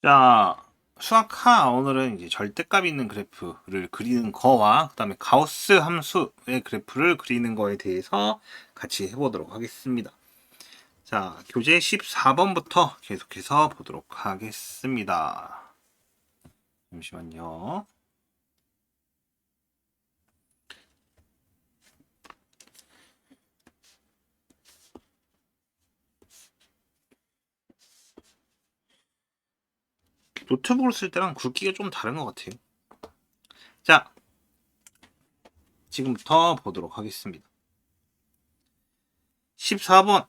자, 수학하 오늘은 이제 절대값이 있는 그래프를 그리는 거와 그다음에 가우스 함수의 그래프를 그리는 거에 대해서 같이 해보도록 하겠습니다. 자, 교재 14번부터 계속해서 보도록 하겠습니다. 잠시만요. 노트북을 쓸 때랑 굵기가 좀 다른 것 같아요. 자, 지금부터 보도록 하겠습니다. 14번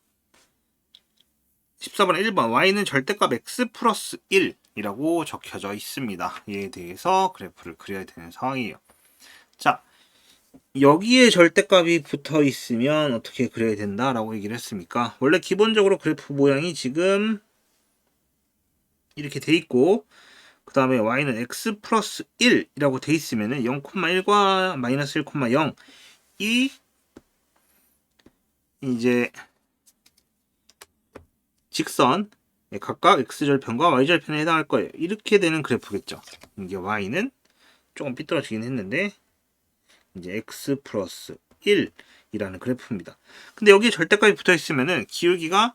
1번 y는 절대값 x 플러스 1이라고 적혀져 있습니다. 이에 대해서 그래프를 그려야 되는 상황이에요. 자, 여기에 절대값이 붙어 있으면 어떻게 그려야 된다라고 얘기를 했습니까? 원래 기본적으로 그래프 모양이 지금 이렇게 돼 있고, 그 다음에 y는 x 플러스 1이라고 돼 있으면은 0,1과 마이너스 1,0 이 이제 직선 각각 x절편과 y절편에 해당할 거예요. 이렇게 되는 그래프겠죠. 이게 y는 조금 삐뚤어지긴 했는데 이제 x 플러스 1이라는 그래프입니다. 근데 여기에 절대값이 붙어 있으면은 기울기가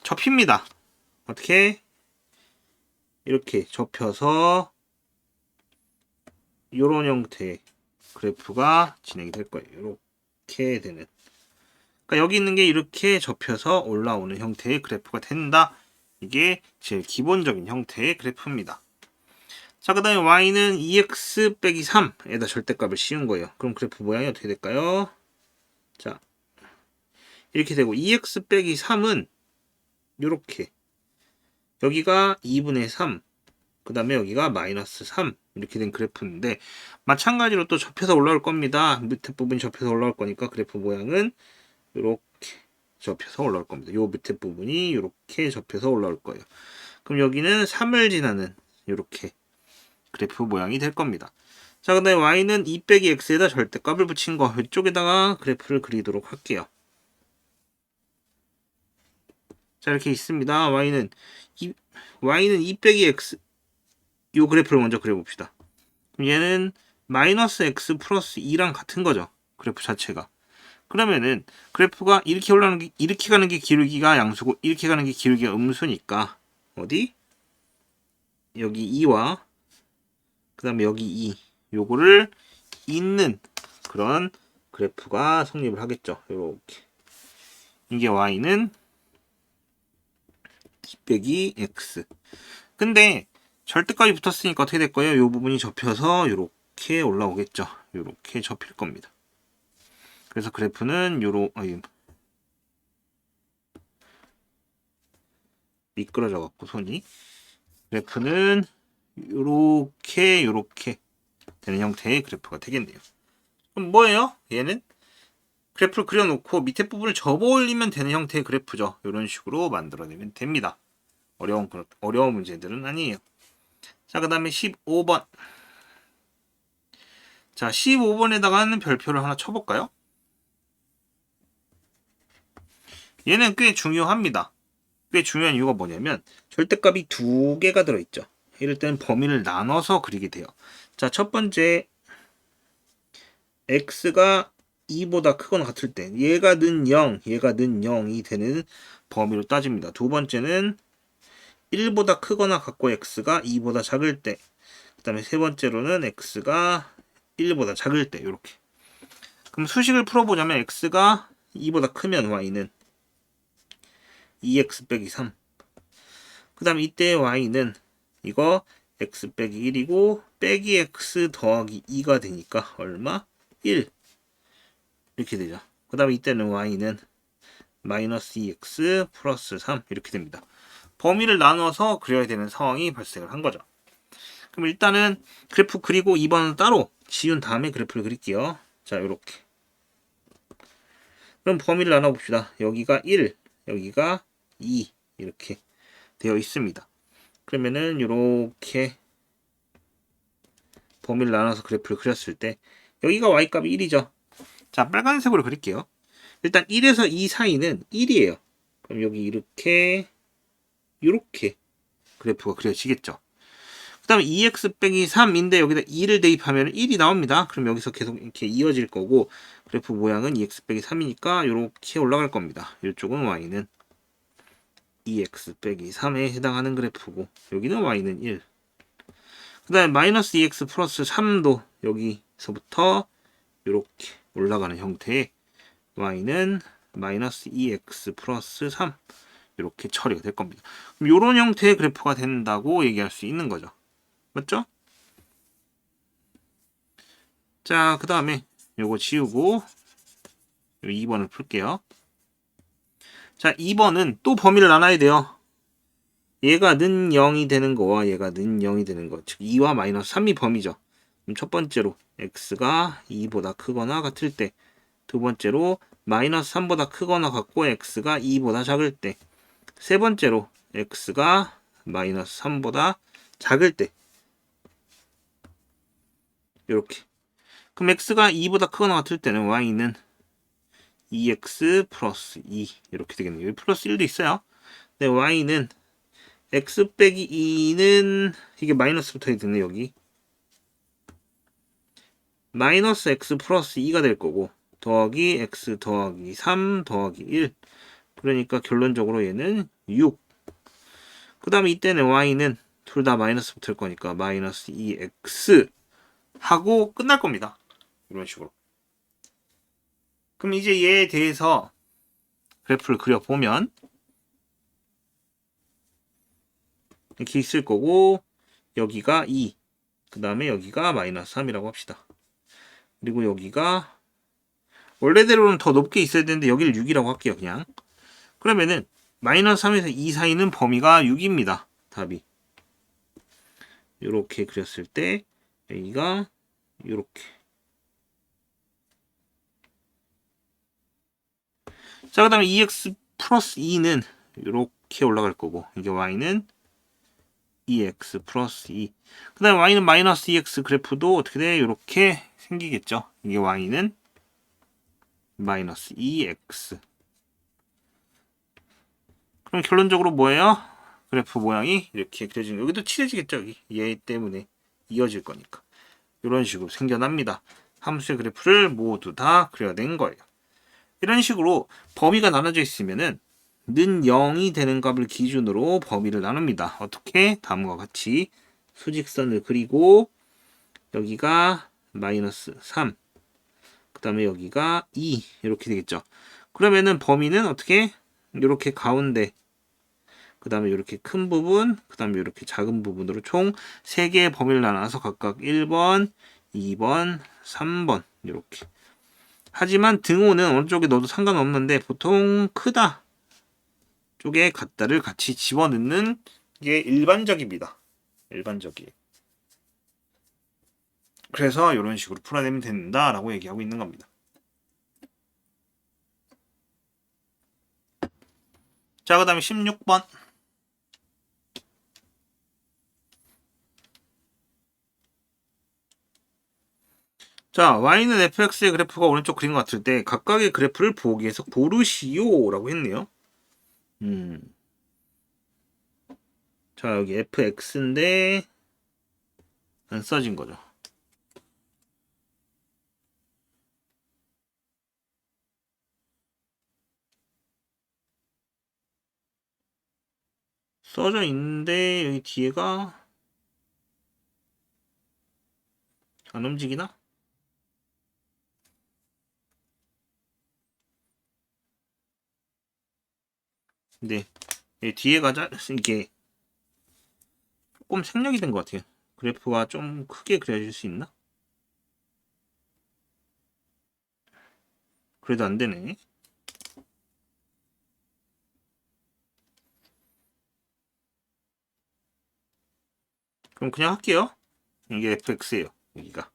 접힙니다. 어떻게? 이렇게 접혀서 이런 형태의 그래프가 진행이 될 거예요. 이렇게 되는. 그러니까 여기 있는 게 이렇게 접혀서 올라오는 형태의 그래프가 된다. 이게 제일 기본적인 형태의 그래프입니다. 자, 그 다음에 y는 2x 빼기 3에다 절대값을 씌운 거예요. 그럼 그래프 모양이 어떻게 될까요? 자, 이렇게 되고 2x 빼기 3은 이렇게 여기가 2분의 3, 그 다음에 여기가 마이너스 3 이렇게 된 그래프인데 마찬가지로 또 접혀서 올라올 겁니다. 밑에 부분이 접혀서 올라올 거니까 그래프 모양은 이렇게 접혀서 올라올 겁니다. 요 밑에 부분이 이렇게 접혀서 올라올 거예요. 그럼 여기는 3을 지나는 이렇게 그래프 모양이 될 겁니다. 자, 그 다음에 y는 2 빼기 x에다 절대값을 붙인 거 이쪽에다가 그래프를 그리도록 할게요. 자, 이렇게 있습니다. y는 2 빼기 x 요 그래프를 먼저 그려봅시다. 얘는 마이너스 x 플러스 2랑 같은 거죠. 그래프 자체가. 그러면은 그래프가 이렇게 올라가는 게 이렇게 가는 게 기울기가 양수고 이렇게 가는 게 기울기가 음수니까 어디? 여기 2와 그다음에 여기 2 요거를 잇는 그런 그래프가 성립을 하겠죠. 요렇게. 이게 y는 2 빼기 x. 근데 절대값이 붙었으니까 어떻게 될 거예요? 요 부분이 접혀서 요렇게 올라오겠죠. 요렇게 접힐 겁니다. 그래서 그래프는 미끄러져 갖고 손이 그래프는 요렇게 되는 형태의 그래프가 되겠네요. 그럼 뭐예요? 얘는 그래프를 그려놓고 밑에 부분을 접어 올리면 되는 형태의 그래프죠. 이런 식으로 만들어내면 됩니다. 어려운 문제들은 아니에요. 자, 그 다음에 15번. 자, 15번에다가는 별표를 하나 쳐볼까요? 얘는 꽤 중요합니다. 꽤 중요한 이유가 뭐냐면 절대값이 두 개가 들어있죠. 이럴 때는 범위를 나눠서 그리게 돼요. 자, 첫 번째 x가 2보다 크거나 같을 때 얘가 는 0, 얘가 는 0이 되는 범위로 따집니다. 두 번째는 1보다 크거나 같고 x가 2보다 작을 때, 그 다음에 세 번째로는 x가 1보다 작을 때 이렇게. 그럼 수식을 풀어보자면 x가 2보다 크면 y는 2x 빼기 3. 그 다음에 이때 y는 이거 x 빼기 1이고 빼기 x 더하기 2가 되니까 얼마? 1 이렇게 되죠. 그 다음에 이때는 y는 마이너스 2x 플러스 3 이렇게 됩니다. 범위를 나눠서 그려야 되는 상황이 발생을 한 거죠. 그럼 일단은 그래프 그리고 2번은 따로 지운 다음에 그래프를 그릴게요. 자, 요렇게. 그럼 범위를 나눠봅시다. 여기가 1, 여기가 2 이렇게 되어 있습니다. 그러면은 요렇게 범위를 나눠서 그래프를 그렸을 때 여기가 y값이 1이죠. 자, 빨간색으로 그릴게요. 일단 1에서 2 사이는 1이에요. 그럼 여기 이렇게 그래프가 그려지겠죠. 그 다음에 2x 빼기 3인데 여기다 2를 대입하면 1이 나옵니다. 그럼 여기서 계속 이렇게 이어질 거고 그래프 모양은 2x 빼기 3이니까 이렇게 올라갈 겁니다. 이쪽은 y는 2x 빼기 3에 해당하는 그래프고 여기는 y는 1. 그 다음에 마이너스 2x 플러스 3도 여기서부터 이렇게 올라가는 형태의 y는 마이너스 2x 플러스 3 이렇게 처리가 될 겁니다. 그럼 이런 형태의 그래프가 된다고 얘기할 수 있는 거죠. 맞죠? 자, 그 다음에 요거 지우고 2번을 풀게요. 자, 2번은 또 범위를 나눠야 돼요. 얘가 는 0이 되는 거와 얘가 는 0이 되는 거, 즉 2와 마이너스 3이 범위죠. 그럼 첫 번째로 x가 2보다 크거나 같을 때, 두 번째로 마이너스 3보다 크거나 같고 x가 2보다 작을 때, 세 번째로 x가 마이너스 3보다 작을 때, 이렇게. 그럼 x가 2보다 크거나 같을 때는 y는 2x 플러스 2 이렇게 되겠네요. 여기 플러스 1도 있어요. 네, y는 x 빼기 2는 이게 마이너스부터 해야 되네. 여기 마이너스 x 플러스 2가 될 거고 더하기 x 더하기 3 더하기 1, 그러니까 결론적으로 얘는 6. 그 다음에 이때는 y는 둘 다 마이너스 붙을 거니까 마이너스 2x 하고 끝날 겁니다. 이런 식으로. 그럼 이제 얘에 대해서 그래프를 그려보면 이렇게 있을 거고 여기가 2, 그 다음에 여기가 마이너스 3이라고 합시다. 그리고 여기가 원래대로는 더 높게 있어야 되는데 여기를 6이라고 할게요. 그냥. 그러면은 마이너스 3에서 2 사이는 범위가 6입니다. 답이. 이렇게 그렸을 때 여기가 이렇게. 자, 그 다음에 2x 플러스 2는 이렇게 올라갈 거고 이게 y는 2x 플러스 2. 그 다음에 y는 마이너스 2x 그래프도 어떻게 돼? 이렇게 생기겠죠. 이게 y는 마이너스 2x. 그럼 결론적으로 뭐예요? 그래프 모양이 이렇게 그려지는, 여기도 칠해지겠죠. 여기 얘 때문에 이어질 거니까 이런 식으로 생겨납니다. 함수의 그래프를 모두 다 그려야 되는 거예요. 이런 식으로 범위가 나눠져 있으면은 는 0이 되는 값을 기준으로 범위를 나눕니다. 어떻게? 다음과 같이 수직선을 그리고 여기가 마이너스 3, 그 다음에 여기가 2 이렇게 되겠죠. 그러면은 범위는 어떻게? 이렇게 가운데, 그 다음에 이렇게 큰 부분, 그 다음에 이렇게 작은 부분으로 총 3개의 범위를 나눠서 각각 1번, 2번, 3번 이렇게. 하지만 등호는 어느 쪽에 넣어도 상관없는데 보통 크다 쪽에 같다를 같이 집어넣는 게 일반적입니다. 일반적이에요. 그래서 이런 식으로 풀어내면 된다라고 얘기하고 있는 겁니다. 자, 그 다음에 16번. 자, y는 fx의 그래프가 오른쪽 그린 것 같을 때 각각의 그래프를 보기에서 고르시오라고 했네요. 자, 여기 fx인데 안 써진 거죠. 써져 있는데 여기 뒤에가 안 움직이나? 네, 뒤에가 이게 조금 생략이 된 것 같아요. 그래프가 좀 크게 그려질 수 있나? 그래도 안 되네. 그럼 그냥 할게요. 이게 fx예요. 여기가.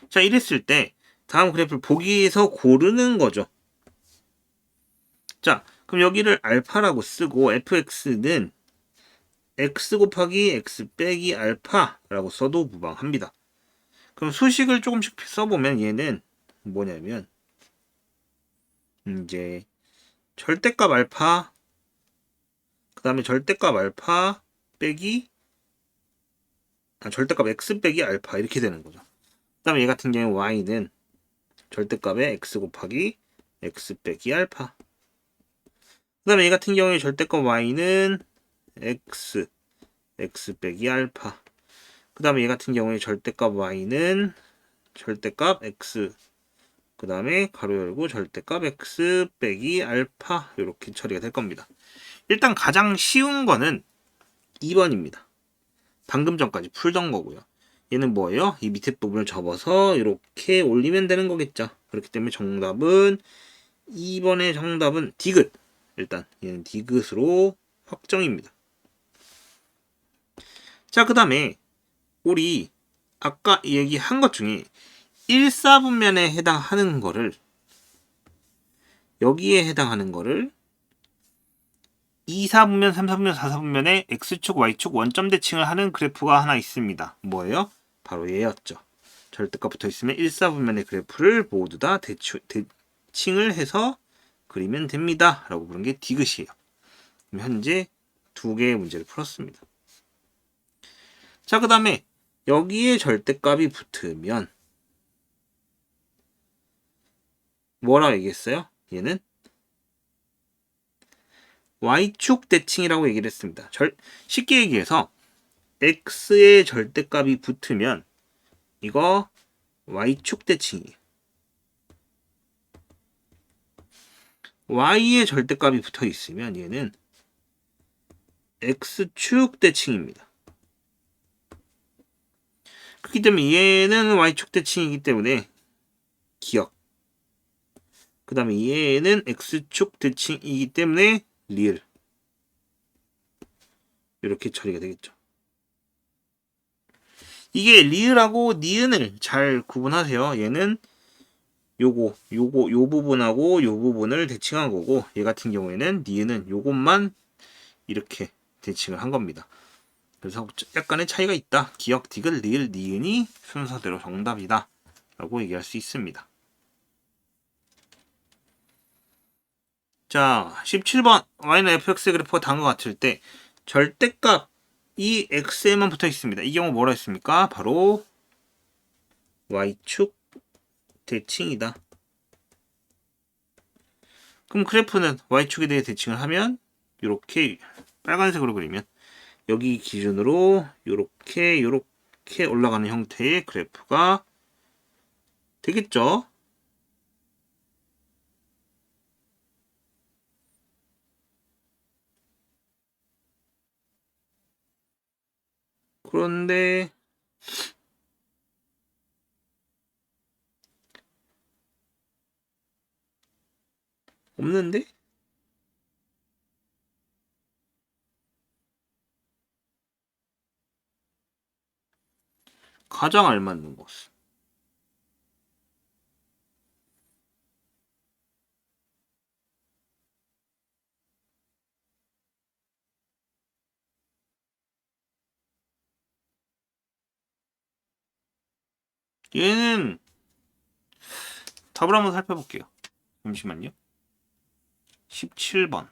자, 이랬을 때 다음 그래프를 보기에서 고르는 거죠. 자, 그럼 여기를 알파라고 쓰고 fx는 x 곱하기 x 빼기 알파라고 써도 무방합니다. 그럼 수식을 조금씩 써보면 얘는 뭐냐면 이제 절대값 알파 그 다음에 절대값 알파 빼기 절대값 x 빼기 알파 이렇게 되는 거죠. 그 다음에 얘 같은 경우에 y는 절대값에 x 곱하기 x 빼기 알파. 그 다음에 얘 같은 경우에 절대값 y는 x 빼기 알파. 그 다음에 얘 같은 경우에 절대값 y는 절대값 x 그 다음에 가로 열고 절대값 x 빼기 알파 이렇게 처리가 될 겁니다. 일단 가장 쉬운 거는 2번입니다. 방금 전까지 풀던 거고요. 얘는 뭐예요? 이 밑에 부분을 접어서 이렇게 올리면 되는 거겠죠. 그렇기 때문에 정답은 2번의 정답은 디귿. 일단 얘는 디귿으로 확정입니다. 자, 그 다음에 우리 아까 얘기한 것 중에 1사분면에 해당하는 거를 여기에 해당하는 거를 2사분면, 3사분면, 4사분면에 X축, Y축 원점 대칭을 하는 그래프가 하나 있습니다. 뭐예요? 바로 얘였죠. 절대값 붙어 있으면 1사분면의 그래프를 모두 다 대칭을 해서 그리면 됩니다. 라고 부른 게 디귿이에요. 그럼 현재 2개의 문제를 풀었습니다. 자, 그 다음에 여기에 절대값이 붙으면 뭐라고 얘기했어요? 얘는 Y축 대칭이라고 얘기를 했습니다. 쉽게 얘기해서 X의 절대값이 붙으면 이거 Y축 대칭이에요. Y의 절대값이 붙어 있으면 얘는 X축 대칭입니다. 그렇기 때문에 얘는 Y축 대칭이기 때문에 기억. 그 다음에 얘는 X축 대칭이기 때문에 리을. 이렇게 처리가 되겠죠. 이게 리을하고 니은을 잘 구분하세요. 얘는 요 부분하고 요 부분을 대칭한 거고, 얘 같은 경우에는 니은은 요것만 이렇게 대칭을 한 겁니다. 그래서 약간의 차이가 있다. 기억, 디귿, 리을, 니은이 순서대로 정답이다. 라고 얘기할 수 있습니다. 자, 17번. y는 fx의 그래프가 다음과 같을 때 절대값 이 x에만 붙어 있습니다. 이 경우 뭐라 했습니까? 바로 y축 대칭이다. 그럼 그래프는 y축에 대해 대칭을 하면 이렇게 빨간색으로 그리면 여기 기준으로 이렇게 올라가는 형태의 그래프가 되겠죠. 그런데 없는데? 가장 알맞는 것은 얘는 답을 한번 살펴볼게요. 잠시만요. 17번.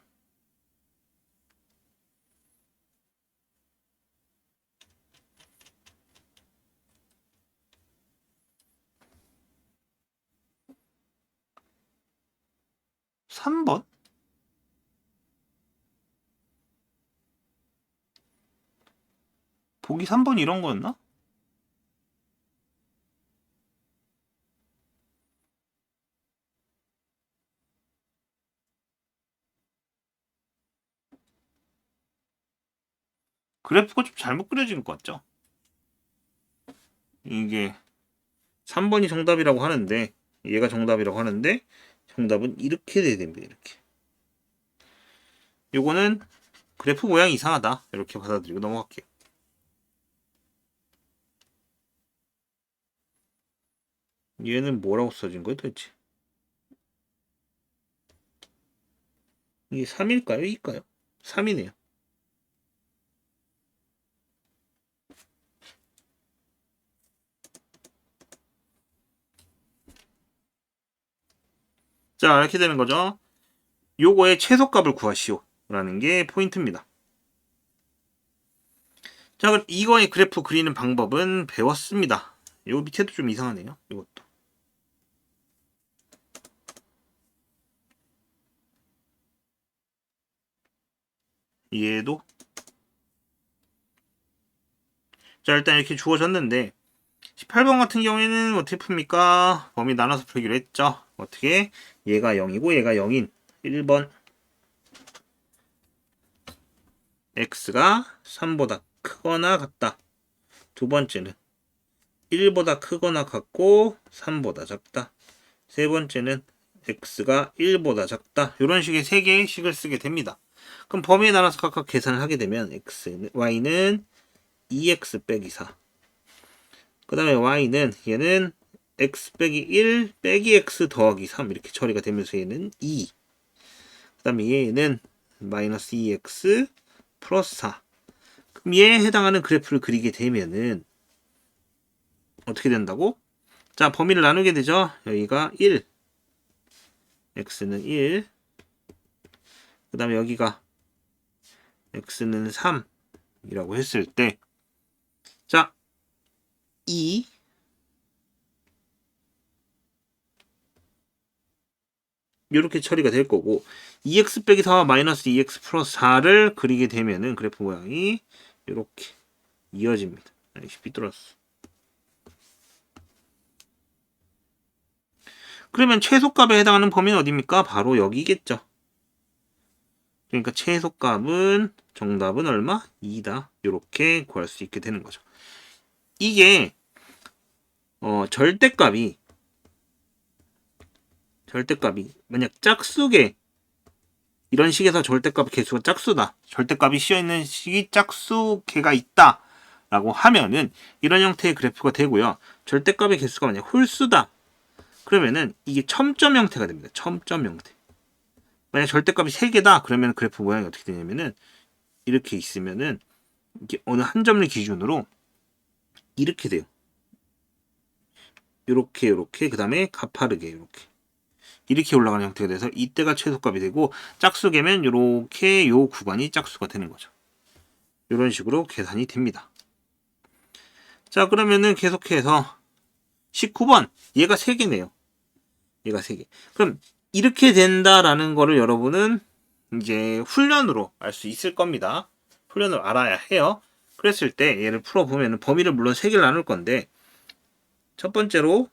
삼 번 보기 3번 이런 거였나? 그래프가 좀 잘못 그려진 것 같죠? 이게 3번이 정답이라고 하는데 얘가 정답이라고 하는데 정답은 이렇게 돼야 됩니다. 이렇게. 요거는 그래프 모양이 이상하다. 이렇게 받아들이고 넘어갈게요. 얘는 뭐라고 써진 거예요 도대체? 이게 3일까요? 2일까요? 3이네요. 자, 이렇게 되는 거죠. 요거의 최소값을 구하시오. 라는 게 포인트입니다. 자, 그럼 이거의 그래프 그리는 방법은 배웠습니다. 요 밑에도 좀 이상하네요. 이것도. 얘도. 자, 일단 이렇게 주어졌는데 18번 같은 경우에는 어떻게 풉니까? 범위 나눠서 풀기로 했죠. 어떻게? 얘가 0이고 얘가 0인 1번 x가 3보다 크거나 같다. 두 번째는 1보다 크거나 같고 3보다 작다. 세 번째는 x가 1보다 작다. 이런 식의 세 개의 식을 쓰게 됩니다. 그럼 범위에 나눠서 각각 계산을 하게 되면 y는 2x 빼기 4. 그 다음에 y는 얘는 x 빼기 1 빼기 x 더하기 3 이렇게 처리가 되면서 얘는 2. 그 다음에 얘는 마이너스 2x 플러스 4. 그럼 얘에 해당하는 그래프를 그리게 되면은 어떻게 된다고? 자, 범위를 나누게 되죠. 여기가 1, x는 1, 그 다음에 여기가 x는 3이라고 했을 때, 자, 2, 이렇게 처리가 될 거고, 2x 빼기 4와 마이너스 2x 플러스 4를 그리게 되면은 그래프 모양이 이렇게 이어집니다. 아이씨, 삐뚤었어. 그러면 최소값에 해당하는 범위는 어디입니까? 바로 여기겠죠. 그러니까 최소값은 정답은 얼마? 2다. 이렇게 구할 수 있게 되는 거죠. 이게 절대값이 만약 짝수계 이런 식에서 절대값 개수가 짝수다. 절대값이 씌어있는 식이 짝수계가 있다. 라고 하면은 이런 형태의 그래프가 되고요. 절대값의 개수가 만약 홀수다. 그러면은 이게 첨점 형태가 됩니다. 첨점 형태. 만약 절대값이 3개다. 그러면 그래프 모양이 어떻게 되냐면은 이렇게 있으면은 이게 어느 한 점을 기준으로 이렇게 돼요. 요렇게 그 다음에 가파르게 이렇게 올라가는 형태가 돼서 이때가 최소값이 되고 짝수계면 요렇게 요 구간이 짝수가 되는 거죠. 이런 식으로 계산이 됩니다. 자, 그러면은 계속해서 19번 얘가 3개네요. 얘가 3개. 그럼 이렇게 된다라는 거를 여러분은 이제 훈련으로 알 수 있을 겁니다. 훈련을 알아야 해요. 그랬을 때 얘를 풀어보면 범위를 물론 3개를 나눌 건데 첫 번째로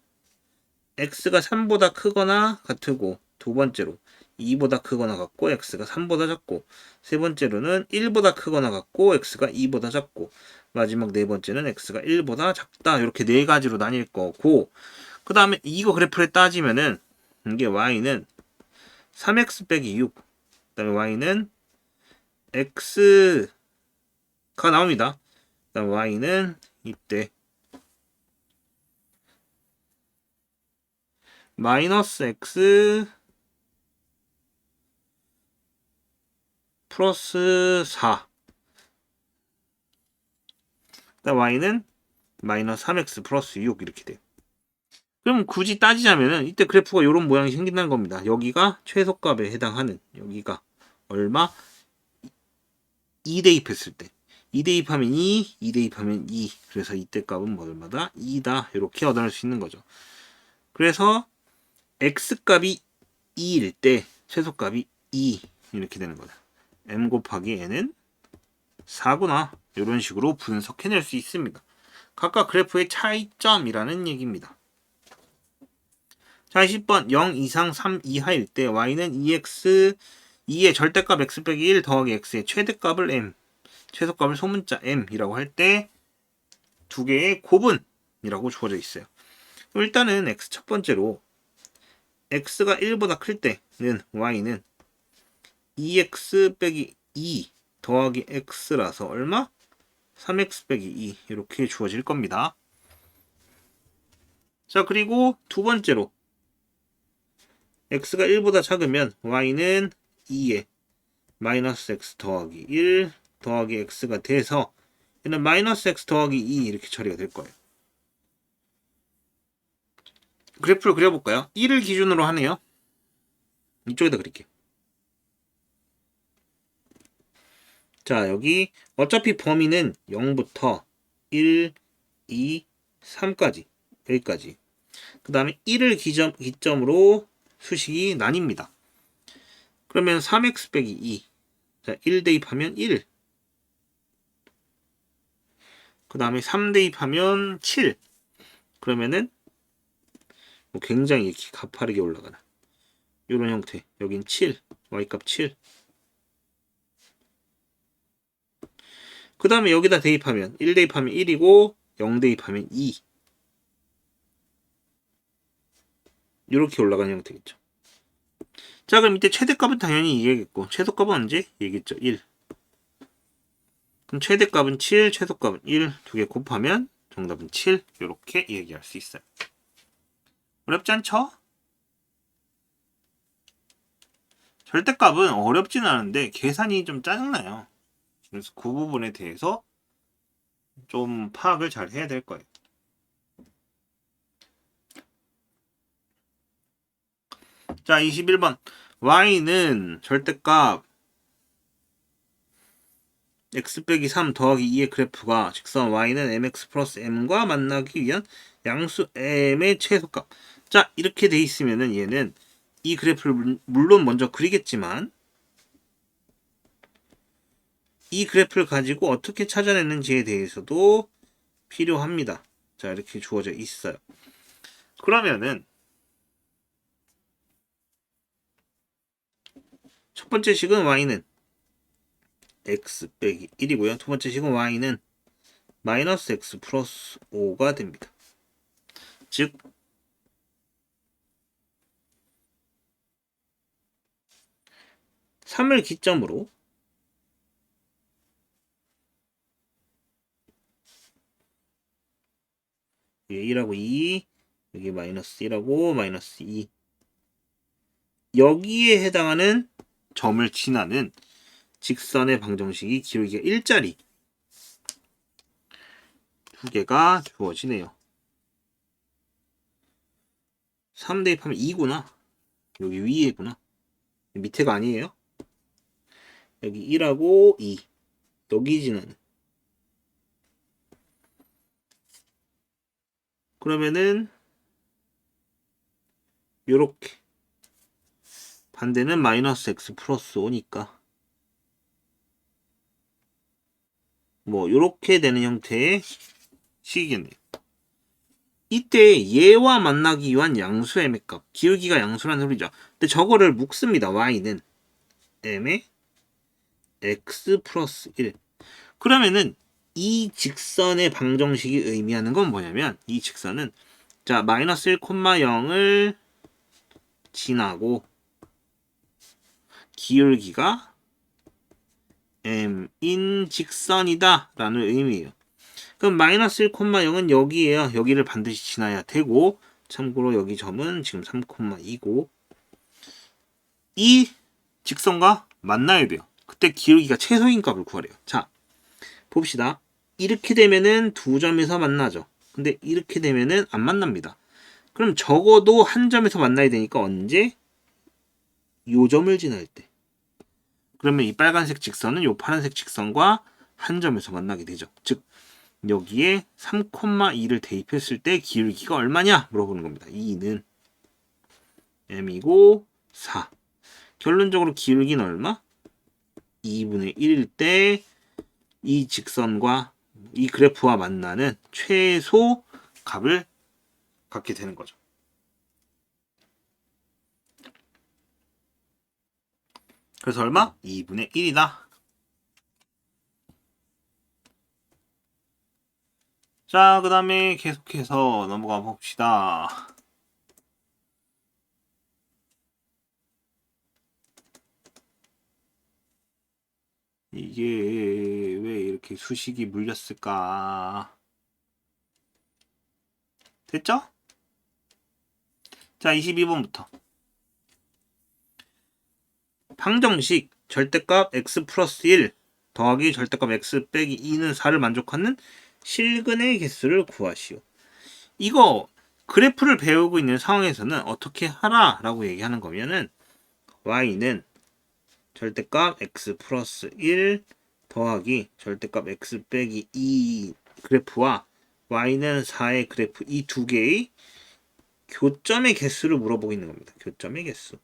x가 3보다 크거나 같고 두 번째로 2보다 크거나 같고 x가 3보다 작고 세 번째로는 1보다 크거나 같고 x가 2보다 작고 마지막 네 번째는 x가 1보다 작다. 이렇게 네 가지로 나뉠 거고 그 다음에 이거 그래프를 따지면은 이게 y는 3x 빼기 6 그 다음에 y는 x가 나옵니다. 그 다음에 y는 이때 마이너스 x 플러스 4 그다음 y는 마이너스 3x 플러스 6 이렇게 돼요. 그럼 굳이 따지자면은 이때 그래프가 이런 모양이 생긴다는 겁니다. 여기가 최소값에 해당하는 여기가 얼마? 2 대입했을 때 2 대입하면 2, 2 대입하면 2 그래서 이때 값은 뭐 얼마다? 2다 이렇게 얻어낼 수 있는 거죠. 그래서 x값이 2일 때 최소값이 2 이렇게 되는 거죠. m 곱하기 n은 4구나 이런 식으로 분석해낼 수 있습니다. 각각 그래프의 차이점이라는 얘기입니다. 자, 20번 0 이상 3 이하일 때 y는 2x 2의 절대값 x 빼기 1 더하기 x의 최대값을 m 최소값을 소문자 m이라고 할 때 두 개의 곱은이라고 주어져 있어요. 일단은 x 첫 번째로 x가 1보다 클 때는 y는 2x 빼기 2 더하기 x라서 얼마? 3x 빼기 2 이렇게 주어질 겁니다. 자, 그리고 두 번째로 x가 1보다 작으면 y는 2에 마이너스 x 더하기 1 더하기 x가 돼서 얘는 마이너스 x 더하기 2 이렇게 처리가 될 거예요. 그래프를 그려볼까요? 1을 기준으로 하네요. 이쪽에다 그릴게요. 자, 여기 어차피 범위는 0부터 1, 2, 3까지 여기까지. 그 다음에 1을 기점으로 수식이 나뉩니다. 그러면 3x 빼기 2. 자, 1 대입하면 1. 그 다음에 3 대입하면 7. 그러면은 뭐 굉장히 이렇게 가파르게 올라가는 이런 형태. 여긴 7. y값 7. 그 다음에 여기다 대입하면 1 대입하면 1이고 0 대입하면 2. 이렇게 올라가는 형태겠죠. 자, 그럼 이때 최대값은 당연히 2겠고 최소값은 언제? 2겠죠. 1. 그럼 최대값은 7, 최소값은 1. 두 개 곱하면 정답은 7. 이렇게 얘기할 수 있어요. 어렵지 않죠? 절대값은 어렵진 않은데 계산이 좀 짜증나요. 그래서 그 부분에 대해서 좀 파악을 잘 해야 될 거예요. 자, 21번. y는 절대값 x 빼기 3 더하기 2의 그래프가 직선 y는 mx 플러스 m과 만나기 위한 양수 m의 최소값. 자, 이렇게 돼 있으면은 얘는 이 그래프를 물론 먼저 그리겠지만 이 그래프를 가지고 어떻게 찾아냈는지에 대해서도 필요합니다. 자, 이렇게 주어져 있어요. 그러면은 첫 번째 식은 y는 x 빼기 1이고요. 두 번째 식은 y는 마이너스 x 플러스 5가 됩니다. 즉 3을 기점으로 여기 1하고 2, 여기 마이너스 1하고 마이너스 2 여기에 해당하는 점을 지나는 직선의 방정식이 기울기가 1짜리 두 개가 주어지네요. 3 대입하면 2구나. 여기 위에구나. 밑에가 아니에요. 여기 1하고 2 여기 지나는 그러면은 요렇게 반대는 마이너스 x 플러스 5니까 뭐 요렇게 되는 형태의 식이겠네요. 이때 얘와 만나기 위한 양수 m의 값 기울기가 양수라는 소리죠. 근데 저거를 묶습니다. y는 m의 x 플러스 1 그러면은 이 직선의 방정식이 의미하는 건 뭐냐면 이 직선은 자 마이너스 1,0을 지나고 기울기가 m인 직선이다 라는 의미예요. 그럼 마이너스 1,0은 여기에요. 여기를 반드시 지나야 되고 참고로 여기 점은 지금 3,2고 이 직선과 만나야 돼요. 그때 기울기가 최소인 값을 구하래요. 자 봅시다. 이렇게 되면은 두 점에서 만나죠. 근데 이렇게 되면은 안 만납니다. 그럼 적어도 한 점에서 만나야 되니까 언제? 요 점을 지날 때. 그러면 이 빨간색 직선은 요 파란색 직선과 한 점에서 만나게 되죠. 즉 여기에 3,2를 대입했을 때 기울기가 얼마냐 물어보는 겁니다. 2는 m이고 4. 결론적으로 기울기는 얼마? 2분의 1일 때 이 직선과 이 그래프와 만나는 최소 값을 갖게 되는 거죠. 그래서 얼마? 2분의 1이다. 자, 그 다음에 계속해서 넘어가 봅시다. 이게 왜 이렇게 수식이 물렸을까? 됐죠? 자, 22번부터. 방정식 절대값 x 플러스 1 더하기 절대값 x 빼기 2는 4를 만족하는 실근의 개수를 구하시오. 이거 그래프를 배우고 있는 상황에서는 어떻게 하라 라고 얘기하는 거면은 y는 절대값 x 플러스 1 더하기 절대값 x 빼기 2 그래프와 y는 4의 그래프 이 두 개의 교점의 개수를 물어보고 있는 겁니다. 교점의 개수.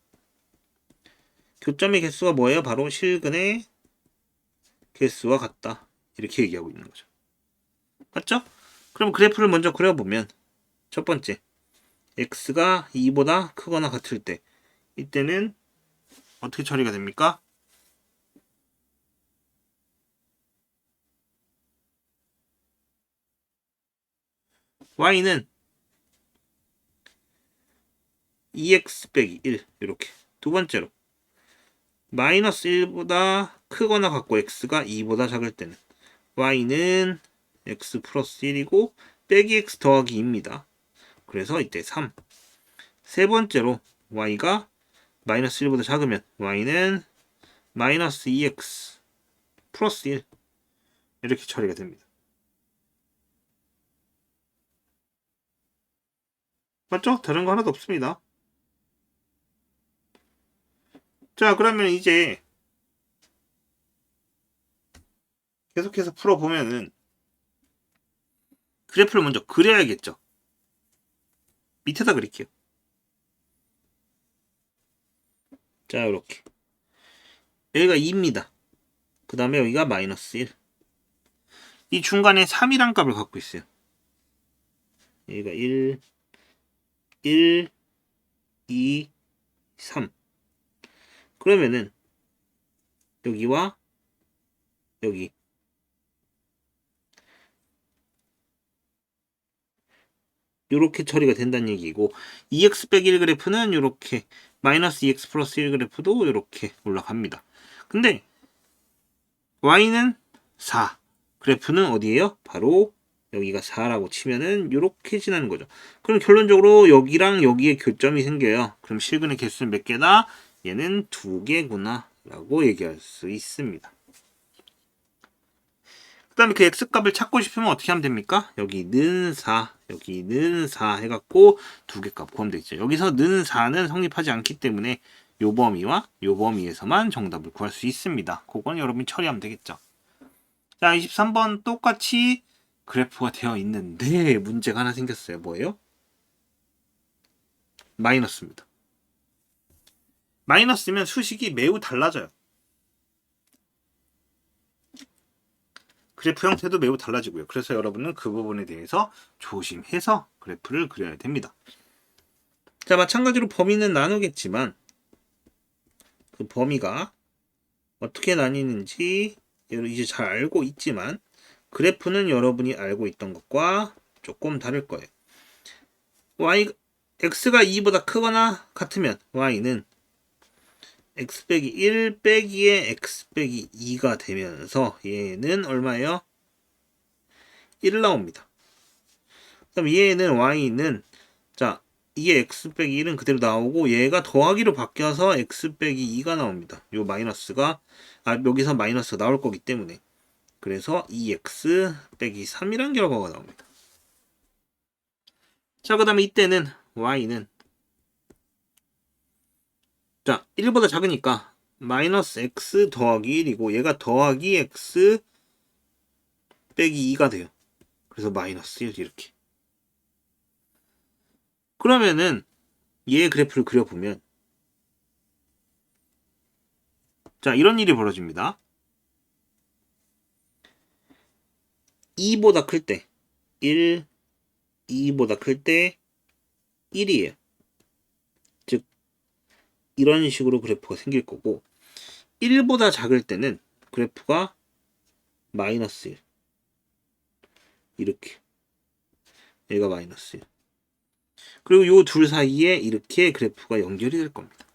교점의 개수가 뭐예요? 바로 실근의 개수와 같다. 이렇게 얘기하고 있는 거죠. 맞죠? 그럼 그래프를 먼저 그려보면 첫 번째 x가 2보다 크거나 같을 때 이때는 어떻게 처리가 됩니까? y는 2x 빼기 1 이렇게 두 번째로 마이너스 1보다 크거나 같고 x가 2보다 작을 때는 y는 x 플러스 1이고 빼기 x 더하기 2입니다. 그래서 이때 3. 세 번째로 y가 마이너스 1보다 작으면 y는 마이너스 2x 플러스 1 이렇게 처리가 됩니다. 맞죠? 다른 거 하나도 없습니다. 자, 그러면 이제 계속해서 풀어보면은 그래프를 먼저 그려야겠죠. 밑에다 그릴게요. 자, 이렇게 여기가 2입니다. 그 다음에 여기가 마이너스 1. 이 중간에 3이란 값을 갖고 있어요. 여기가 1, 2, 3. 그러면은 여기와 여기 요렇게 처리가 된다는 얘기고 2x 빼기 1 그래프는 요렇게 마이너스 2x 플러스 1 그래프도 요렇게 올라갑니다. 근데 y는 4 그래프는 어디에요? 바로 여기가 4라고 치면은 요렇게 지나는 거죠. 그럼 결론적으로 여기랑 여기에 교점이 생겨요. 그럼 실근의 개수는 몇 개다? 얘는 2개구나 라고 얘기할 수 있습니다. 그 다음에 그 x값을 찾고 싶으면 어떻게 하면 됩니까? 여기 는 4, 여기 는 4 해갖고 두 개 값 구하면 되겠죠. 여기서 는 4는 성립하지 않기 때문에 요 범위와 요 범위에서만 정답을 구할 수 있습니다. 그건 여러분이 처리하면 되겠죠. 자, 23번 똑같이 그래프가 되어 있는데 문제가 하나 생겼어요. 뭐예요? 마이너스입니다. 마이너스면 수식이 매우 달라져요. 그래프 형태도 매우 달라지고요. 그래서 여러분은 그 부분에 대해서 조심해서 그래프를 그려야 됩니다. 자, 마찬가지로 범위는 나누겠지만 그 범위가 어떻게 나뉘는지 이제 잘 알고 있지만 그래프는 여러분이 알고 있던 것과 조금 다를 거예요. x가 2보다 크거나 같으면 y는 x 빼기 1 빼기의 x 빼기 2가 되면서 얘는 얼마예요? 1 나옵니다. 그럼 얘는 y는 자 이게 x 빼기 1은 그대로 나오고 얘가 더하기로 바뀌어서 x 빼기 2가 나옵니다. 요 마이너스가 여기서 마이너스가 나올 거기 때문에 그래서 2x 빼기 3이란 결과가 나옵니다. 자, 그 다음에 이때는 y는 자 1보다 작으니까 마이너스 x 더하기 1이고 얘가 더하기 x 빼기 2가 돼요. 그래서 마이너스 1 이렇게. 그러면은 얘의 그래프를 그려보면 자 이런 일이 벌어집니다. 2보다 클 때 1, 2보다 클 때 1이에요. 즉 이런 식으로 그래프가 생길 거고 1보다 작을 때는 그래프가 마이너스 1 이렇게 얘가 마이너스 1 그리고 요 둘 사이에 이렇게 그래프가 연결이 될 겁니다.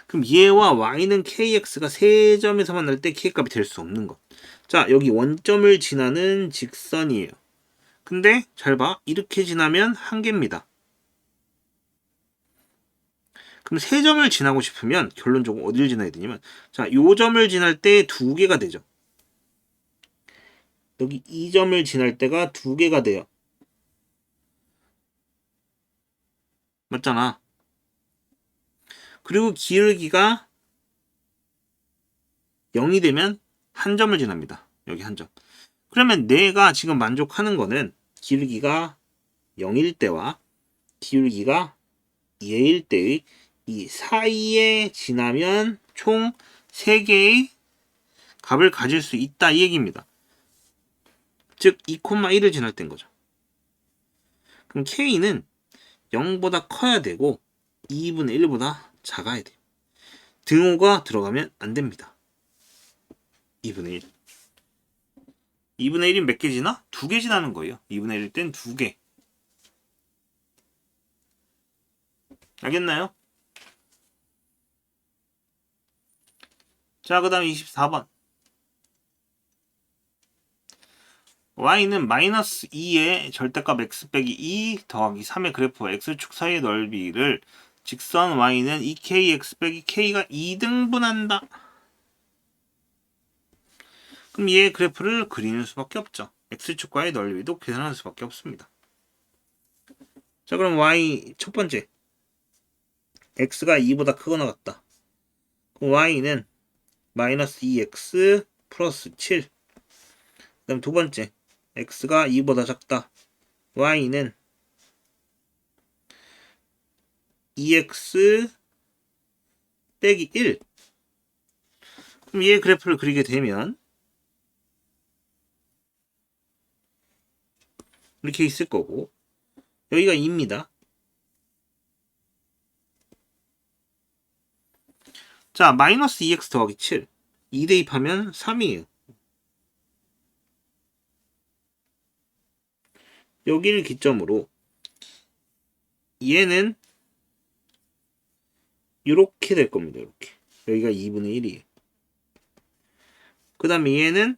그럼 얘와 y는 kx가 세 점에서 만날 때 k값이 될 수 없는 것. 자 여기 원점을 지나는 직선이에요. 근데 잘 봐. 이렇게 지나면 한 개입니다. 그럼 세 점을 지나고 싶으면 결론적으로 어디를 지나야 되냐면 자, 요 점을 지날 때 두 개가 되죠. 여기 이 점을 지날 때가 두 개가 돼요. 맞잖아. 그리고 기울기가 0이 되면 한 점을 지납니다. 여기 한 점. 그러면 내가 지금 만족하는 거는 기울기가 0일 때와 기울기가 2일 때의 이 사이에 지나면 총 3개의 값을 가질 수 있다 이 얘기입니다. 즉 2,1을 지날 때인 거죠. 그럼 K는 0보다 커야 되고 2분의 1보다 작아야 돼요. 등호가 들어가면 안 됩니다. 2분의 1. 2분의 1이 몇 개 지나? 2개 지나는 거예요. 2분의 1일 땐 2개. 알겠나요? 자, 그 다음 24번. y는 마이너스 2의 절대값 x 빼기 2 더하기 3의 그래프 x축 사이의 넓이를 직선 y는 2kx 빼기 k가 2등분한다. 그럼 얘의 그래프를 그리는 수밖에 없죠. x축과의 넓이도 계산할 수밖에 없습니다. 자, 그럼 y 첫 번째 x가 2보다 크거나 같다. 그럼 y는 마이너스 2x 플러스 7. 그 다음 두 번째 x가 2보다 작다. y는 2x 빼기 1. 그럼 얘의 그래프를 그리게 되면 이렇게 있을 거고 여기가 2입니다. 자, 마이너스 2x 더하기 7. 2 대입하면 3이에요. 여기를 기점으로 얘는 이렇게 될 겁니다. 이렇게. 여기가 2분의 1이에요. 그 다음에 얘는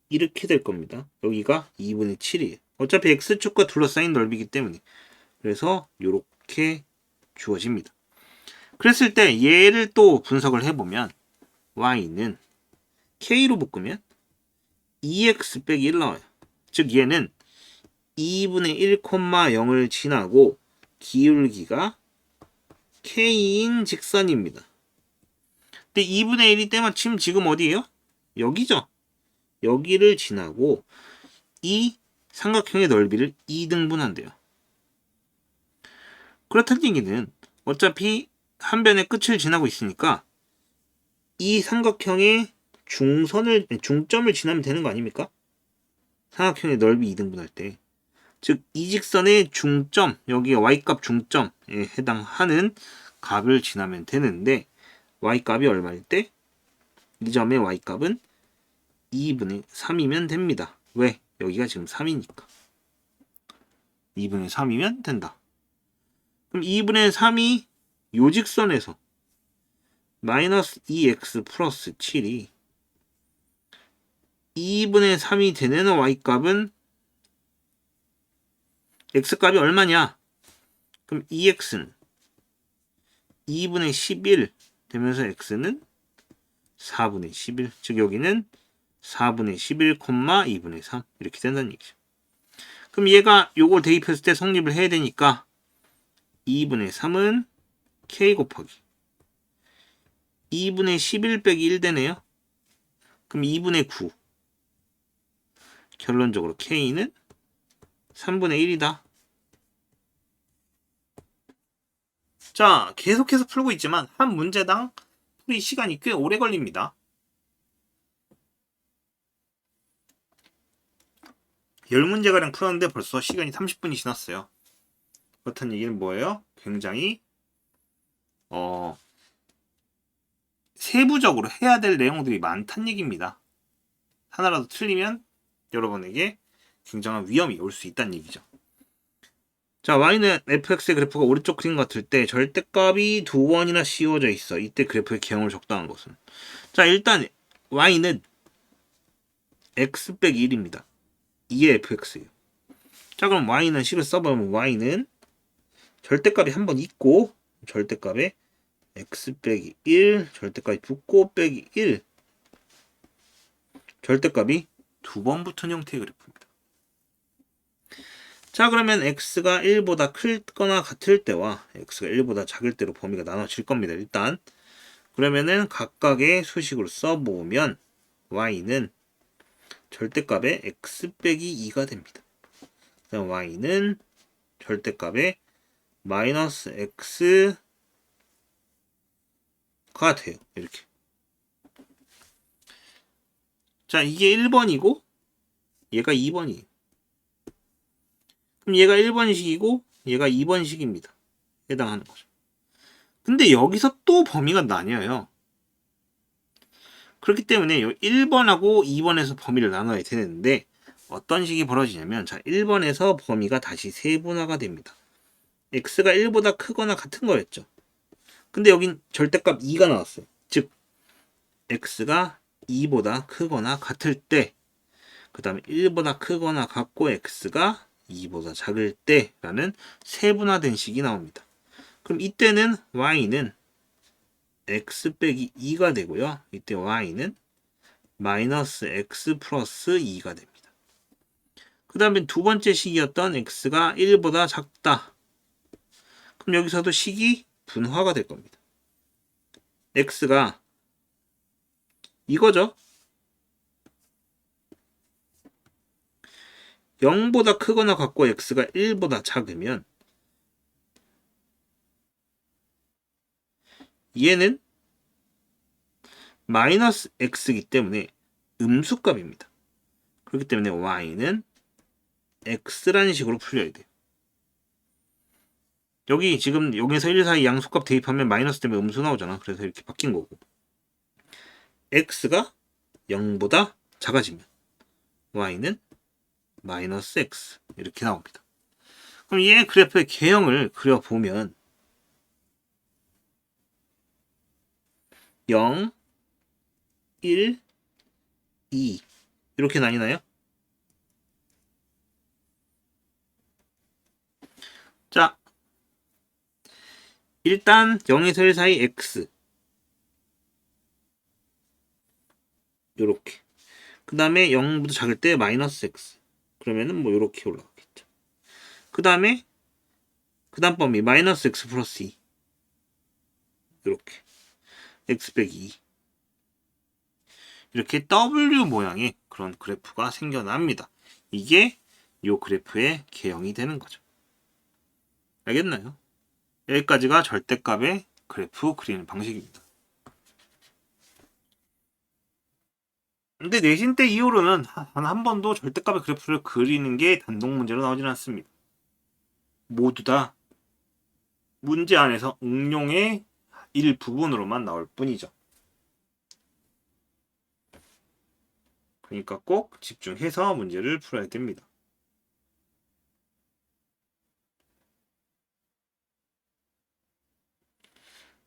이렇게 될 겁니다. 여기가 2분의 7이에요. 어차피 x축과 둘러싸인 넓이기 때문에. 그래서 이렇게 주어집니다. 그랬을 때 얘를 또 분석을 해보면 y는 k로 묶으면 2x 빼기 1 나와요. 즉 얘는 2분의 1,0을 지나고 기울기가 k인 직선입니다. 근데 2분의 1이 때마침 지금 어디예요? 여기죠. 여기를 지나고 이 삼각형의 넓이를 2등분한대요. 그렇다는 얘기는 어차피 한 변의 끝을 지나고 있으니까 이 삼각형의 중점을 지나면 되는 거 아닙니까? 삼각형의 넓이 2등분할 때. 즉, 이 직선의 중점, 여기가 y값 중점에 해당하는 값을 지나면 되는데 y값이 얼마일 때? 이 점의 y값은 2분의 3이면 됩니다. 왜? 여기가 지금 3이니까. 2분의 3이면 된다. 그럼 2분의 3이 요 직선에서 마이너스 2x 플러스 7이 2분의 3이 되는 y값은 x값이 얼마냐? 그럼 2x는 2분의 11 되면서 x는 4분의 11. 즉 여기는 4분의 11, 2분의 3 이렇게 된다는 얘기죠. 그럼 얘가 요걸 대입했을 때 성립을 해야 되니까 2분의 3은 k 곱하기 2분의 11 빼기 1 되네요. 그럼 2분의 9. 결론적으로 k는 3분의 1이다. 자, 계속해서 풀고 있지만 한 문제당 풀이 시간이 꽤 오래 걸립니다. 10문제가량 풀었는데 벌써 시간이 30분이 지났어요. 그렇다는 얘기는 뭐예요? 굉장히 세부적으로 해야 될 내용들이 많다는 얘기입니다. 하나라도 틀리면 여러분에게 굉장한 위험이 올 수 있다는 얘기죠. 자, y는 fx의 그래프가 오른쪽 그림 같을 때 절대값이 두 번이나 씌워져 있어. 이때 그래프의 개형을 적당한 것은. 자, 일단 y는 x 빼기 1입니다. 2의 fx예요. 자, 그럼 y는 식을 써보면 y는 절대값이 한 번 있고 절대값에 x 빼기 1 절대값이 붙고 빼기 1 절대값이 두 번 붙은 형태의 그래프입니다. 자, 그러면 x가 1보다 크거나 같을 때와 x가 1보다 작을 때로 범위가 나눠질 겁니다. 일단 그러면은 각각의 수식으로 써보면 y는 절대값의 x 빼기 2가 됩니다. 그다음 y는 절대값의 마이너스 x가 돼요. 이렇게. 자, 이게 1번이고 얘가 2번이에요. 그럼 얘가 1번식이고 얘가 2번식입니다. 해당하는 거죠. 근데 여기서 또 범위가 나뉘어요. 그렇기 때문에 1번하고 2번에서 범위를 나눠야 되는데 어떤 식이 벌어지냐면, 자, 1번에서 범위가 다시 세분화가 됩니다. x가 1보다 크거나 같은 거였죠. 근데 여긴 절대값 2가 나왔어요. 즉 x가 2보다 크거나 같을 때, 그 다음에 1보다 크거나 같고 x가 2보다 작을 때라는 세분화된 식이 나옵니다. 그럼 이때는 y는 x 빼기 2가 되고요. 이때 y는 마이너스 x 플러스 2가 됩니다. 그 다음에 두 번째 식이었던 x가 1보다 작다. 그럼 여기서도 식이 분화가 될 겁니다. x가 이거죠. 0보다 크거나 같고 x가 1보다 작으면 얘는 마이너스 x이기 때문에 음수값입니다. 그렇기 때문에 y는 x라는 식으로 풀려야 돼요. 여기 지금 여기서 1, 4, 2 양수값 대입하면 마이너스 때문에 음수 나오잖아. 그래서 이렇게 바뀐 거고, x가 0보다 작아지면 y는 마이너스 x 이렇게 나옵니다. 그럼 얘 그래프의 개형을 그려보면 0, 1, 2 이렇게 나뉘나요? 자, 일단 0에서 1 사이 x 요렇게, 그 다음에 0보다 작을 때 마이너스 x, 그러면은 뭐 요렇게 올라가겠죠. 그 다음에 그 다음 범위 마이너스 x 플러스 2 요렇게 x 빼기 2 이렇게 W 모양의 그런 그래프가 생겨납니다. 이게 요 그래프의 개형이 되는 거죠. 알겠나요? 여기까지가 절대값의 그래프 그리는 방식입니다. 근데 내신 때 이후로는 단 한 번도 절대값의 그래프를 그리는 게 단독 문제로 나오진 않습니다. 모두 다 문제 안에서 응용의 일부분으로만 나올 뿐이죠. 그러니까 꼭 집중해서 문제를 풀어야 됩니다.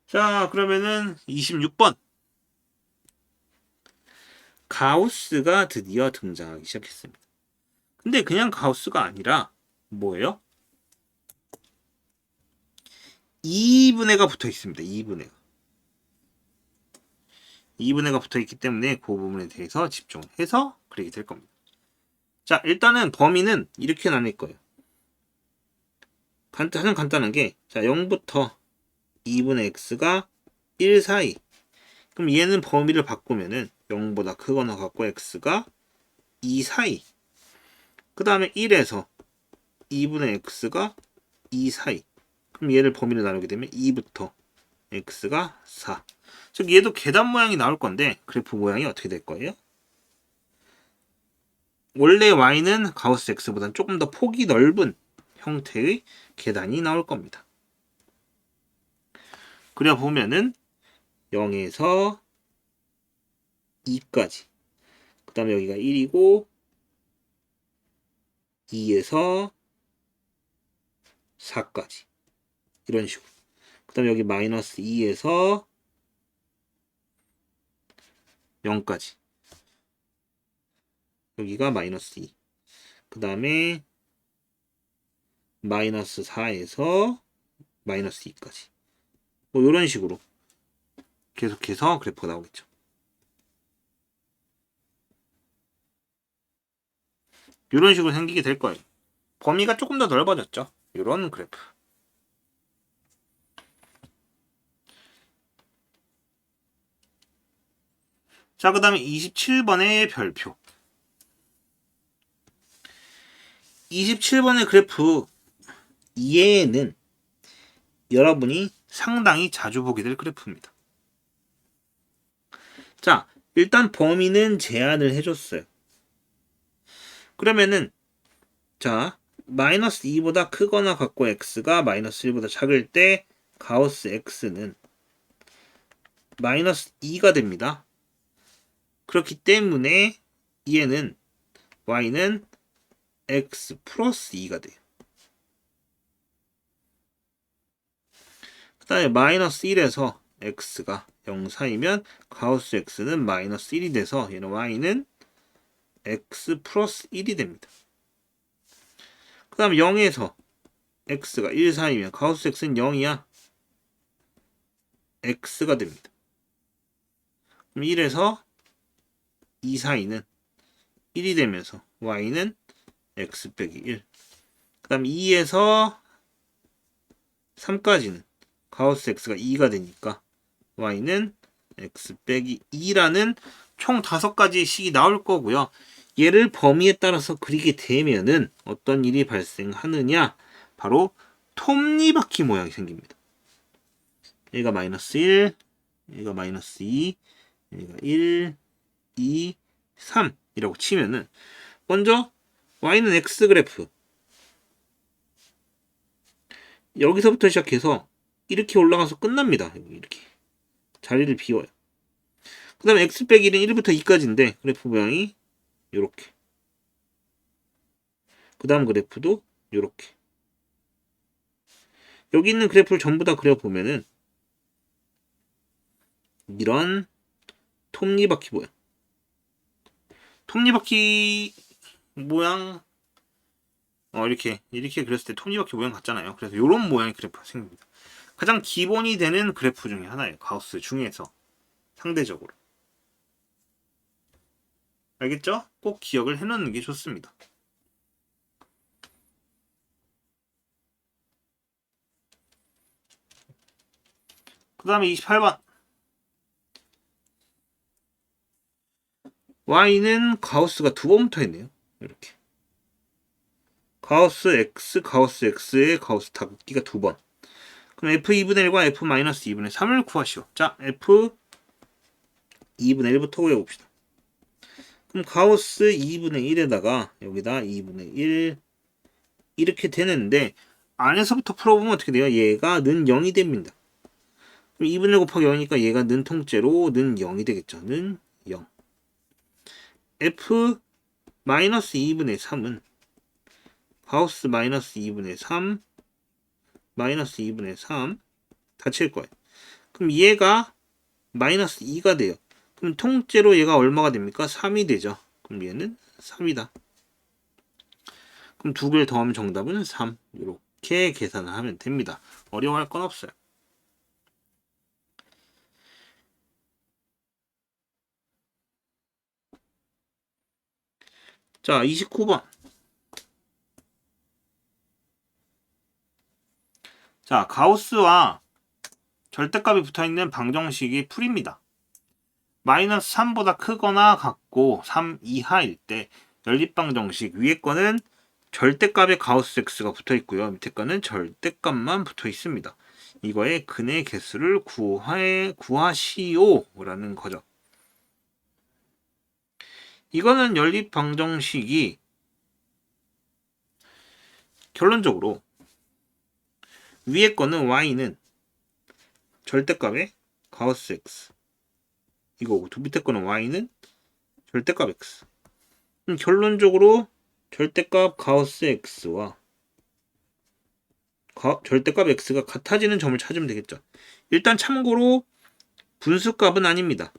자, 그러면은 26번. 가우스가 드디어 등장하기 시작했습니다. 근데 그냥 가우스가 아니라 뭐예요? 2분의가 붙어 있습니다. 2분의가. 2분의가 붙어 있기 때문에 그 부분에 대해서 집중해서 그리게 될 겁니다. 자, 일단은 범위는 이렇게 나뉠 거예요. 가장 간단한 게, 자, 0부터 2분의 x가 1 사이. 그럼 얘는 범위를 바꾸면은 0보다 크거나 같고 x가 2 사이. 그 다음에 1에서 2분의 x가 2 사이. 그럼 얘를 범위를 나누게 되면 2부터 x가 4. 즉 얘도 계단 모양이 나올 건데 그래프 모양이 어떻게 될 거예요? 원래 y는 가우스 x보다는 조금 더 폭이 넓은 형태의 계단이 나올 겁니다. 그려보면은 0에서 2까지, 그 다음에 여기가 1이고 2에서 4까지 이런 식으로, 그 다음에 여기 마이너스 2에서 0까지, 여기가 마이너스 2, 그 다음에 마이너스 4에서 마이너스 2까지, 뭐 이런 식으로 계속해서 그래프가 나오겠죠. 이런 식으로 생기게 될 거예요. 범위가 조금 더 넓어졌죠. 이런 그래프. 자, 그 다음에 27번의 별표. 27번의 그래프 얘는 여러분이 상당히 자주 보게 될 그래프입니다. 자, 일단 범위는 제한을 해줬어요. 그러면은 자, 마이너스 2보다 크거나 같고 x가 마이너스 1보다 작을 때 가우스 x는 마이너스 2가 됩니다. 그렇기 때문에 얘는 y는 x 플러스 2가 돼요. 그 다음에 마이너스 1에서 x가 0 사이면 가우스 x는 마이너스 1이 돼서 얘는 y는 x 플러스 1이 됩니다. 그 다음에 0에서 x가 1 사이면 가우스 x는 0이야. x가 됩니다. 그럼 1에서 2 사이는 1이 되면서 y는 x 빼기 1. 그 다음 2에서 3까지는 가우스 x가 2가 되니까 y는 x 빼기 2라는 총 5가지 식이 나올 거고요. 얘를 범위에 따라서 그리게 되면은 어떤 일이 발생하느냐? 바로 톱니바퀴 모양이 생깁니다. 얘가 마이너스 1, 얘가 마이너스 2, 얘가 1, 2, 3이라고 치면은 먼저 y는 x 그래프 여기서부터 시작해서 이렇게 올라가서 끝납니다. 이렇게 자리를 비워요. 그 다음에 x 빼기 1은 1부터 2까지인데 그래프 모양이 요렇게. 그 다음 그래프도 요렇게. 여기 있는 그래프를 전부 다 그려보면은 이런 톱니바퀴 모양. 톱니바퀴 모양 이렇게 그렸을 때 톱니바퀴 모양 같잖아요. 그래서 요런 모양의 그래프가 생깁니다. 가장 기본이 되는 그래프 중에 하나예요. 가우스 중에서 상대적으로. 알겠죠? 꼭 기억을 해놓는 게 좋습니다. 그 다음에 28번. y는 가우스가 두 번 붙어 있네요. 이렇게. 가우스 x, 가우스 x의 가우스 다긋기가 두 번. 그럼 f2분의 1과 f-2분의 3을 구하시오. 자, f 2분의 1부터 구해봅시다. 그럼 가우스 2분의 1에다가 여기다 2분의 1 이렇게 되는데 안에서부터 풀어보면 어떻게 돼요? 얘가 는 0이 됩니다. 그럼 2분의 1 곱하기 0이니까 얘가 는 통째로 는 0이 되겠죠. 는 0. f 마이너스 2분의 3은 가우스 마이너스 2분의 3 마이너스 2분의 3 다 칠 거예요. 그럼 얘가 마이너스 2가 돼요. 그럼 통째로 얘가 얼마가 됩니까? 3이 되죠. 그럼 얘는 3이다. 그럼 두 개를 더하면 정답은 3. 이렇게 계산을 하면 됩니다. 어려워할 건 없어요. 자, 29번. 자, 가우스와 절대값이 붙어있는 방정식이 풀입니다. 마이너스 3보다 크거나 같고 3 이하일 때 연립방정식 위에 거는 절대값에 가우스 x가 붙어 있고요. 밑에 거는 절대값만 붙어 있습니다. 이거의 근의 개수를 구하시오라는 거죠. 이거는 연립방정식이 결론적으로 위에 거는 y는 절대값에 가우스 x 이거고 밑에 거는 y는 절대값 x. 결론적으로 절대값 가우스 x와 절대값 x가 같아지는 점을 찾으면 되겠죠. 일단 참고로 분수값은 아닙니다.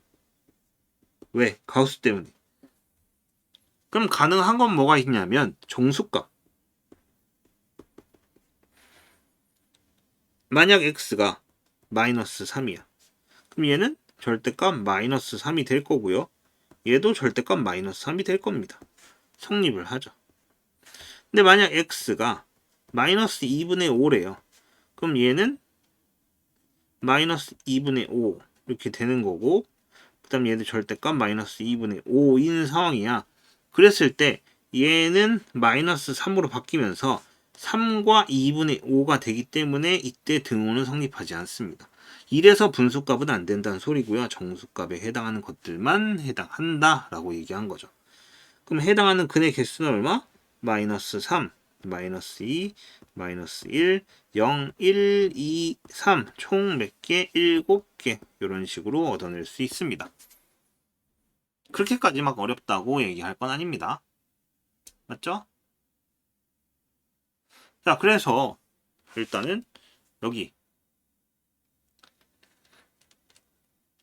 왜? 가우스 때문에. 그럼 가능한 건 뭐가 있냐면 정수값. 만약 x가 마이너스 3이야. 그럼 얘는 절대값 마이너스 3이 될 거고요. 얘도 절대값 마이너스 3이 될 겁니다. 성립을 하죠. 근데 만약 x가 마이너스 2분의 5래요. 그럼 얘는 마이너스 2분의 5 이렇게 되는 거고 그 다음 얘도 절대값 마이너스 2분의 5인 상황이야. 그랬을 때 얘는 마이너스 3으로 바뀌면서 3과 2분의 5가 되기 때문에 이때 등호는 성립하지 않습니다. 이래서 분수값은 안 된다는 소리고요. 정수값에 해당하는 것들만 해당한다 라고 얘기한 거죠. 그럼 해당하는 근의 개수는 얼마? 마이너스 3, 마이너스 2, 마이너스 1, 0, 1, 2, 3 총 몇 개? 7개 이런 식으로 얻어낼 수 있습니다. 그렇게까지 막 어렵다고 얘기할 건 아닙니다. 맞죠? 자, 그래서 일단은 여기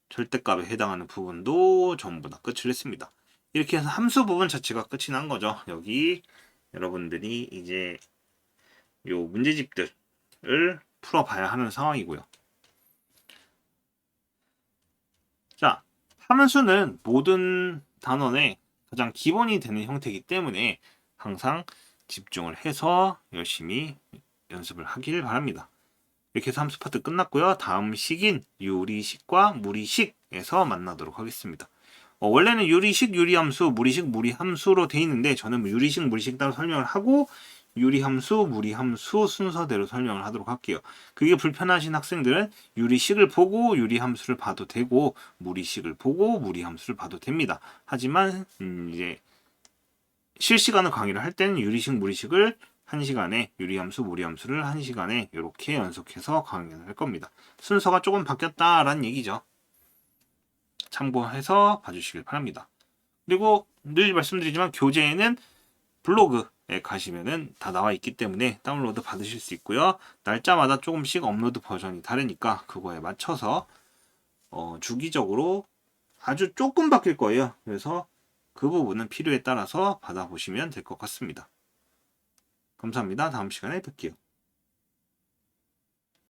절대값에 해당하는 부분도 전부 다 끝을 냈습니다. 이렇게 해서 함수 부분 자체가 끝이 난 거죠. 여기 여러분들이 이제 요 문제집들을 풀어봐야 하는 상황이고요. 자, 함수는 모든 단원의 가장 기본이 되는 형태이기 때문에 항상 집중을 해서 열심히 연습을 하길 바랍니다. 이렇게 해서 함수 파트 끝났고요. 다음 식인 유리식과 무리식에서 만나도록 하겠습니다. 원래는 유리식, 유리함수, 무리식, 무리함수로 돼 있는데 저는 유리식, 무리식 따로 설명을 하고 유리함수, 무리함수 순서대로 설명을 하도록 할게요. 그게 불편하신 학생들은 유리식을 보고 유리함수를 봐도 되고 무리식을 보고 무리함수를 봐도 됩니다. 하지만 이제 실시간으로 강의를 할 때는 유리식, 무리식을 1시간에 유리함수, 무리함수를 1시간에 이렇게 연속해서 강의를 할 겁니다. 순서가 조금 바뀌었다라는 얘기죠. 참고해서 봐주시길 바랍니다. 그리고 늘 말씀드리지만 교재에는 블로그에 가시면은 다 나와 있기 때문에 다운로드 받으실 수 있고요. 날짜마다 조금씩 업로드 버전이 다르니까 그거에 맞춰서 주기적으로 아주 조금 바뀔 거예요. 그래서 그 부분은 필요에 따라서 받아보시면 될 것 같습니다. 감사합니다. 다음 시간에 뵐게요.